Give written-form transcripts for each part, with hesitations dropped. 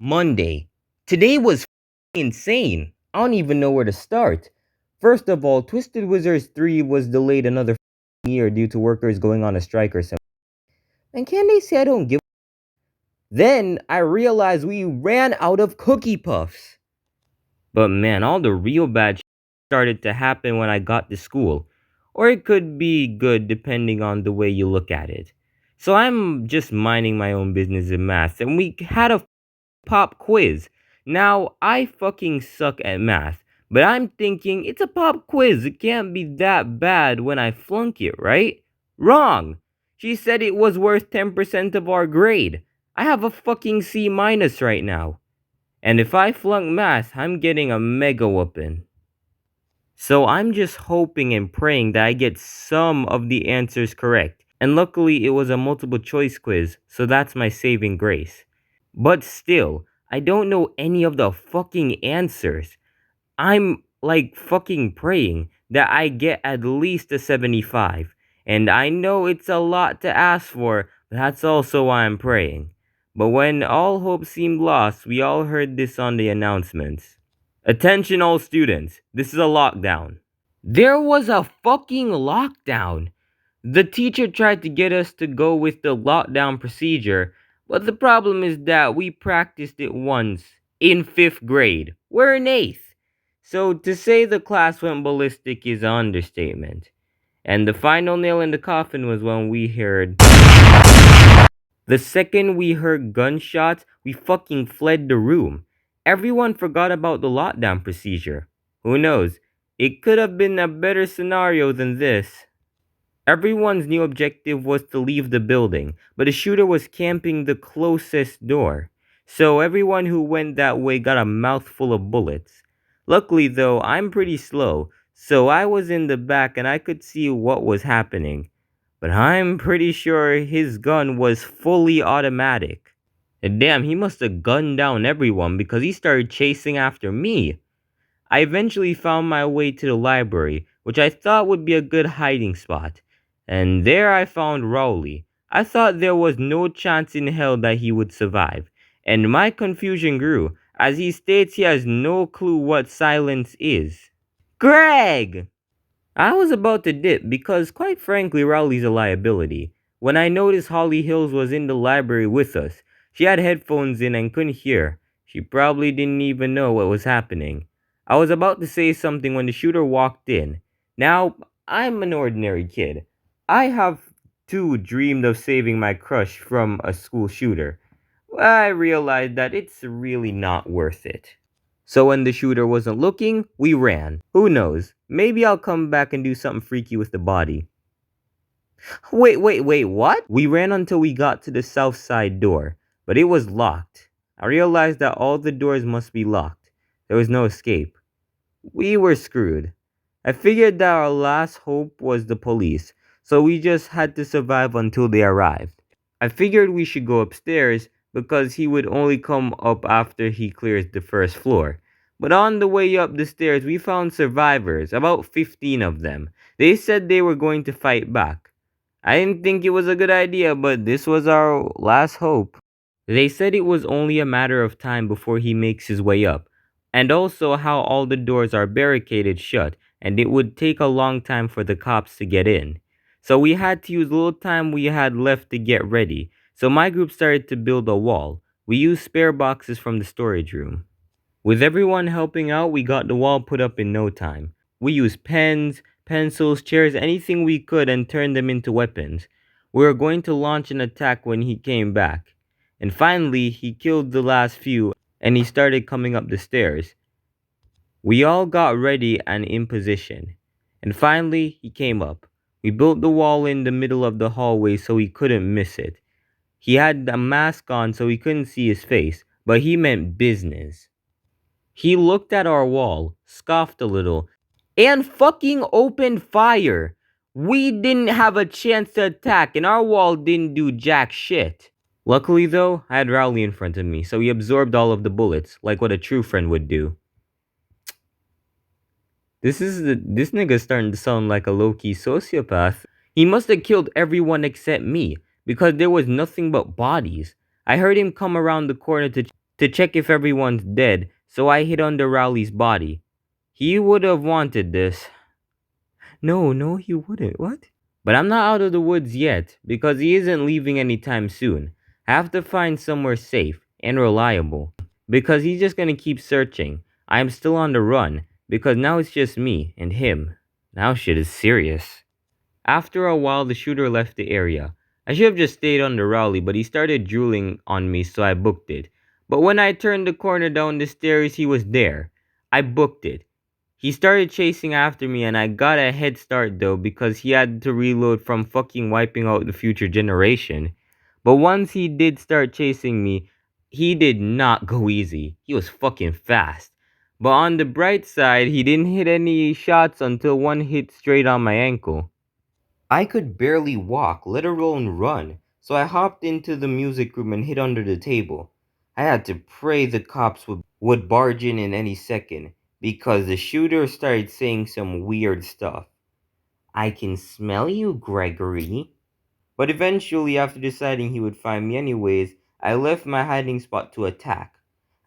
Monday. Today was insane. I don't even know where to start. First of all, Twisted Wizards 3 was delayed another year due to workers going on a strike or something. And can they say I don't give? Then I realized we ran out of Cookie Puffs. But man, all the real bad started to happen when I got to school. Or it could be good depending on the way you look at it. So I'm just minding my own business in math, and we had a pop quiz. Now, I fucking suck at math, but I'm thinking it's a pop quiz. It can't be that bad when I flunk it, right? Wrong! She said it was worth 10% of our grade. I have a fucking C minus right now. And if I flunk math, I'm getting a mega whooping. So I'm just hoping and praying that I get some of the answers correct. And luckily, it was a multiple choice quiz, so that's my saving grace. But still, I don't know any of the fucking answers. I'm like fucking praying that I get at least a 75. And I know it's a lot to ask for, but that's also why I'm praying. But when all hope seemed lost, we all heard this on the announcements. Attention all students, this is a lockdown. There was a fucking lockdown. The teacher tried to get us to go with the lockdown procedure, but the problem is that we practiced it once in 5th grade. We're in 8th. So to say the class went ballistic is an understatement. And the final nail in the coffin was when we heard... The second we heard gunshots, we fucking fled the room. Everyone forgot about the lockdown procedure. Who knows? It could have been a better scenario than this. Everyone's new objective was to leave the building, but the shooter was camping the closest door. So everyone who went that way got a mouthful of bullets. Luckily though, I'm pretty slow, so I was in the back and I could see what was happening. But I'm pretty sure his gun was fully automatic. And damn, he must have gunned down everyone because he started chasing after me. I eventually found my way to the library, which I thought would be a good hiding spot. And there I found Rowley. I thought there was no chance in hell that he would survive. And my confusion grew, as he states he has no clue what silence is. Greg! I was about to dip because, quite frankly, Rowley's a liability. When I noticed Holly Hills was in the library with us, she had headphones in and couldn't hear. She probably didn't even know what was happening. I was about to say something when the shooter walked in. Now, I'm an ordinary kid. I have too dreamed of saving my crush from a school shooter. I realized that it's really not worth it. So when the shooter wasn't looking, we ran. Who knows? Maybe I'll come back and do something freaky with the body. Wait, what? We ran until we got to the south side door, but it was locked. I realized that all the doors must be locked. There was no escape. We were screwed. I figured that our last hope was the police, so we just had to survive until they arrived. I figured we should go upstairs because he would only come up after he clears the first floor. But on the way up the stairs, we found survivors, about 15 of them. They said they were going to fight back. I didn't think it was a good idea, but this was our last hope. They said it was only a matter of time before he makes his way up, and also how all the doors are barricaded shut, and it would take a long time for the cops to get in. So we had to use little time we had left to get ready, so my group started to build a wall. We used spare boxes from the storage room. With everyone helping out, we got the wall put up in no time. We used pens, pencils, chairs, anything we could and turned them into weapons. We were going to launch an attack when he came back. And finally, he killed the last few and he started coming up the stairs. We all got ready and in position. And finally, he came up. We built the wall in the middle of the hallway so he couldn't miss it. He had a mask on so we couldn't see his face, but he meant business. He looked at our wall, scoffed a little, and fucking opened fire. We didn't have a chance to attack, and our wall didn't do jack shit. Luckily though, I had Rowley in front of me, so he absorbed all of the bullets, like what a true friend would do. This nigga's starting to sound like a low-key sociopath. He must have killed everyone except me, because there was nothing but bodies. I heard him come around the corner to... to check if everyone's dead, so I hid under Rowley's body. He would have wanted this. No, no, he wouldn't. What? But I'm not out of the woods yet, because he isn't leaving anytime soon. I have to find somewhere safe and reliable, because he's just gonna keep searching. I am still on the run, because now it's just me and him. Now shit is serious. After a while, the shooter left the area. I should have just stayed under Rowley, but he started drooling on me, so I booked it. But when I turned the corner down the stairs, he was there. I booked it. He started chasing after me, and I got a head start though because he had to reload from fucking wiping out the future generation. But once he did start chasing me, he did not go easy. He was fucking fast. But on the bright side, he didn't hit any shots until one hit straight on my ankle. I could barely walk, let alone run, so I hopped into the music room and hid under the table. I had to pray the cops would barge in any second, because the shooter started saying some weird stuff. I can smell you, Gregory. But eventually, after deciding he would find me anyways, I left my hiding spot to attack.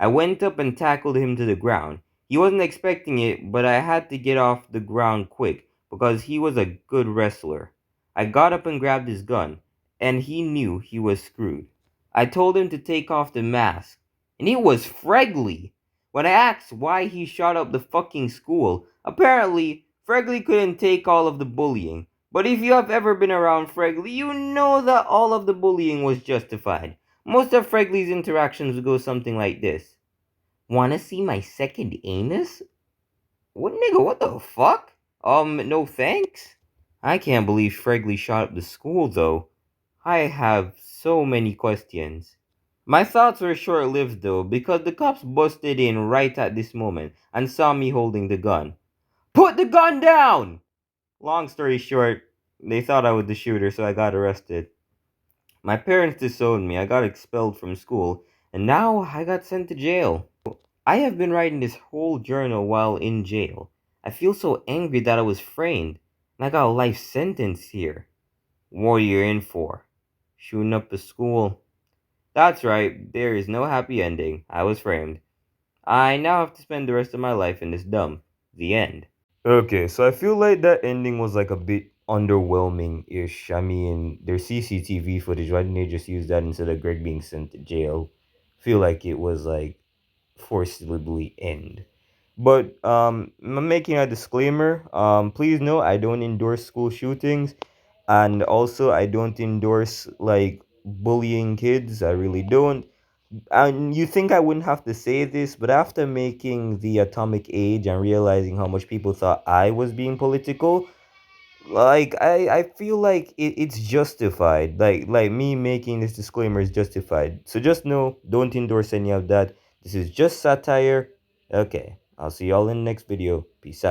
I went up and tackled him to the ground. He wasn't expecting it, but I had to get off the ground quick because he was a good wrestler. I got up and grabbed his gun, and he knew he was screwed. I told him to take off the mask, and it was Fregley. When I asked why he shot up the fucking school, apparently Fregley couldn't take all of the bullying. But if you have ever been around Fregley, you know that all of the bullying was justified. Most of Fregley's interactions would go something like this. Wanna see my second anus? What nigga, what the fuck? No thanks? I can't believe Fregley shot up the school though. I have so many questions. My thoughts were short-lived though, because the cops busted in right at this moment and saw me holding the gun. Put the gun down! Long story short, they thought I was the shooter, so I got arrested. My parents disowned me, I got expelled from school, and now I got sent to jail. I have been writing this whole journal while in jail. I feel so angry that I was framed, and I got a life sentence here. What are you in for? Shooting up the school. That's right, there is no happy ending. I was framed. I now have to spend the rest of my life in this dump. The end. Okay, so I feel like that ending was like a bit underwhelming-ish. I mean, there's CCTV footage. Why didn't they just use that instead of Greg being sent to jail? Feel like it was like forcibly end. But I'm making a disclaimer. Please know I don't endorse school shootings, and also I don't endorse like bullying kids. I really don't. And you think I wouldn't have to say this, but after making the atomic age and realizing how much people thought I was being political, like I feel like it's justified. Like me making this disclaimer is justified. So just know, don't endorse any of that. This is just satire. Okay, I'll see y'all in the next video. Peace out.